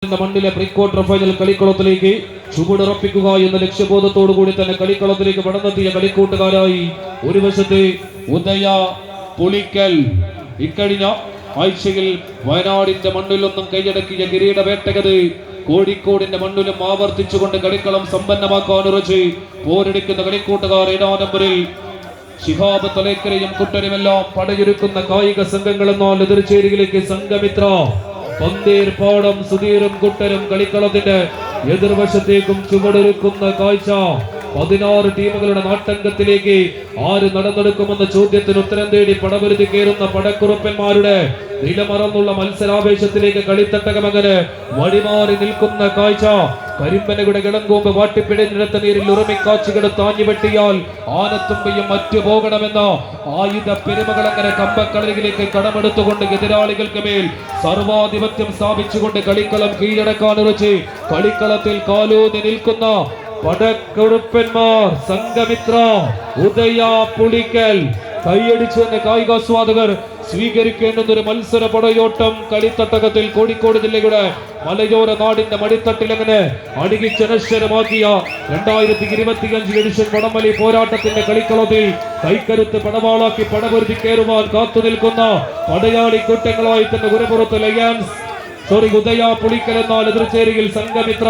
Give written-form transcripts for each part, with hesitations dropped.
മണ്ണിലെ pre quarter final കളിക്കളത്തിലേക്ക് ചുവടുറപ്പിക്കുക എന്ന ലക്ഷ്യബോധത്തോടു കൂടി തന്നെ കളിക്കളത്തിലേക്ക് കടന്നെത്തിയ കളിക്കൂട്ടുകാരായി ഒരു വശത്ത് ഉദയ പുളിക്കൽ ഇക്കഴിഞ്ഞ ആഴ്ചയിൽ വയനാടിന്റെ മണ്ണിലൊന്നും കൈയടക്കിയ കിരീടവേട്ടകത് കോഴിക്കോടിന്റെ മണ്ണിലും ആവർത്തിച്ചുകൊണ്ട് കളിക്കളം സമ്പന്നമാക്കാൻ ഉറച്ച് പോരെടുക്കുന്ന കളിക്കൂട്ടുകാർ 7-ാം നമ്പറിൽ ശിഹാബ് തലേക്കരയും കുട്ടനുമെല്ലാം പടയൊരുക്കുന്ന കായിക സംഘങ്ങളെന്നാൽ എതിർചേരിയിലേക്ക് സംഘമിത്ര പന്തീർ പാടം സുധീറും കുട്ടനും കളിക്കളത്തിന്റെ എതിർവശത്തേക്കും ചുവടൊരുക്കുന്ന കാഴ്ച 16 ടീമുകളുടെ നാട്ടങ്കത്തിലേക്ക് ആര് നടന്നെടുക്കുമെന്ന ചോദ്യത്തിന് ഉത്തരം തേടി പടവരുതി കയറുന്ന പടക്കുറുപ്പന്മാരുടെ നിലമറന്നുള്ള മത്സരാവേശത്തിലേക്ക് കളിത്തട്ടകമങ്ങനെ വഴിമാറി നിൽക്കുന്ന കാഴ്ച കരിമ്പനയുടെ കിളങ്കൂമ്പ് വാട്ടിപ്പിടഞ്ഞെടുത്ത നീരിൽ ഉറമിക്കാച്ചുകൾ താഞ്ഞു വെട്ടിയാൽ ആനത്തുമ്പയും മറ്റു പോകണമെന്ന ആയുധ പെരുമകൾ അങ്ങനെ കമ്പക്കളരികിലേക്ക് കടമെടുത്തുകൊണ്ട് എതിരാളികൾക്ക് മേൽ സർവാധിപത്യം സ്ഥാപിച്ചുകൊണ്ട് കളിക്കളം കീഴടക്കാൻ ഉറച്ച് കളിക്കളത്തിൽ കാലൂന്നി നിൽക്കുന്ന പടക്കുറുപ്പന്മാർ സംഘമിത്ര ഉദയ പുളിക്കൽ കൈയടിച്ചെന്ന് കായികാസ്വാദകർ സ്വീകരിക്കേണ്ടുന്ന ഒരു മത്സര പടയോട്ടം കളിത്തട്ടകത്തിൽ കോഴിക്കോട് ജില്ലയുടെ മലയോര നാടിന്റെ മടിത്തട്ടിലങ്ങനെ അടികിച്ചനശ്വരമാക്കിയ 2025 എഡിഷൻ വടംവലി പോരാട്ടത്തിന്റെ കളിക്കളത്തിൽ കൈക്കരുത്ത് പടവാളാക്കി പടപൊരുതി കയറുവാൻ കാത്തു നിൽക്കുന്ന പടയാളി കൂട്ടങ്ങളായി തന്നെ ഉരപുറത്ത് ഉദയ പുളിക്കൽ എന്നാൽ എതിർചേരിയിൽ സംഘമിത്ര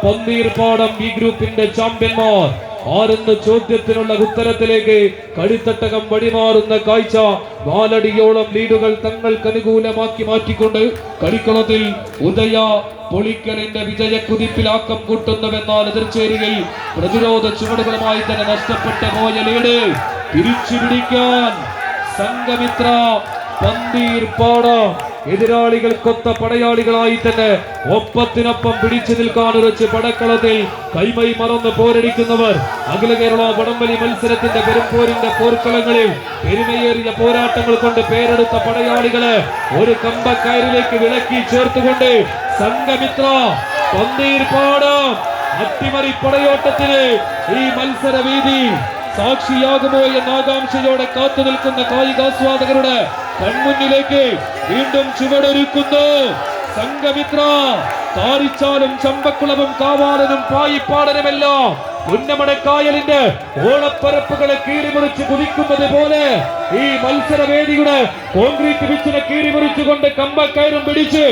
പന്തീർ പാടം ബി ഗ്രൂപ്പിന്റെ ചാമ്പ്യന്മാർ ആരെന്ന ചോദ്യത്തിനുള്ള ഉത്തരത്തിലേക്ക് കളിത്തട്ടകം വഴിമാറുന്ന കാഴ്ച 4 അടിയോളം ലീഡുകൾ തങ്ങൾക്ക് അനുകൂലമാക്കി മാറ്റിക്കൊണ്ട് കളിക്കളത്തിൽ ഉദയ പുളിക്കലിന്റെ വിജയക്കുതിപ്പിലാക്കം കൂട്ടുന്നുവെന്നാൽ എതിർചേരിയിൽ പ്രതിരോധ ചുവടുകളുമായി തന്നെ നഷ്ടപ്പെട്ട പോയ ലീഡ് തിരിച്ചു പിടിക്കാൻ സംഘമിത്ര പന്തീർ പാടം എതിരാളികൾക്കൊത്ത പടയാളികളായി തന്നെ ഒപ്പത്തിനൊപ്പം പിടിച്ചു നിൽക്കാൻ ഉറച്ച് പടക്കളത്തിൽ കൈമൈ മറന്ന് പോരടിക്കുന്നവർ അഖില കേരള വടംവലി മത്സരത്തിന്റെ പെരുമ്പോരിന്റെ പോർക്കളങ്ങളിൽ പെരുമയേറിയ പോരാട്ടങ്ങൾ കൊണ്ട് പേരെടുത്ത പടയാളികളെ ഒരു കമ്പക്കയറിലേക്ക് വിളക്കി ചേർത്തുകൊണ്ട് സംഘമിത്ര പന്തീർ പാടം അട്ടിമറി പടയോട്ടത്തിന് ഈ മത്സരവേദി സാക്ഷിയാകുമോ എന്ന ആകാംക്ഷയോടെ കാത്തു നിൽക്കുന്ന കായികാസ്വാദകരുടെ കൺമുന്നിലേക്ക് വീണ്ടും ചുവടൊരുക്കുന്നു സംഘമിത്ര. കാരിച്ചാലും ചമ്പക്കുളവും കാവാലനും പായിപ്പാടനുമെല്ലാം ഉന്നമടക്കായലിന്റെ ഓളപ്പരപ്പുകളെ കീറിമുറിച്ച് കുതിക്കുന്നത് പോലെ ഈ മത്സരവേദിയുടെ കോൺക്രീറ്റ് പിച്ചിനെ കീറിമുറിച്ചുകൊണ്ട് കമ്പക്കയറും പിടിച്ച്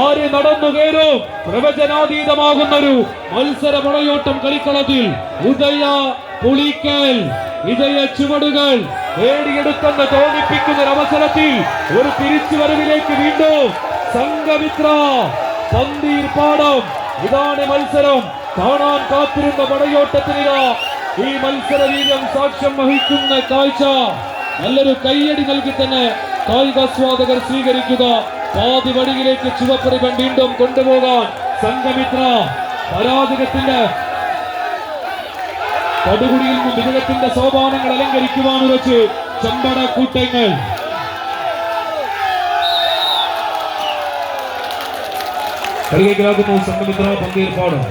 ആര് നടന്നു കയറും പ്രവചനാതീതമാകുന്നൊരു മത്സര പടയോട്ടം കളിക്കളത്തിൽ ഉദയ പുളിക്കൽ വിജയ ചുവടുകൾ നേടിയെടുത്തെന്ന് തോന്നിപ്പിക്കുന്ന അവസരത്തിൽ ഒരു തിരിച്ചുവരവിലേക്ക് വീണ്ടും സംഘമിത്ര പന്തീർ പാടം. ഇതാണ് മത്സരം. കാണാൻ കാത്തിരുന്ന പടയോട്ടത്തിനിത ഈ മത്സര വീര്യം സാക്ഷ്യം വഹിക്കുന്ന കാഴ്ച നല്ലൊരു കയ്യടി നൽകി തന്നെ കായികാസ്വാദകർ സ്വീകരിക്കുക. പാതി വടിയിലേക്ക് ചുവപ്പ് റിബൺ വീണ്ടും കൊണ്ടുപോകാൻ സംഘമിത്ര പരാജയത്തിന്റെ പടുകുടിയിൽ നിന്നും വിജയത്തിന്റെ സോപാനങ്ങൾ അലങ്കരിക്കുവാൻ ഉറച്ച് ചെമ്പട കൂട്ടങ്ങൾ കളിയാകുന്നു സംഘമിത്ര പന്തീർ പാടം.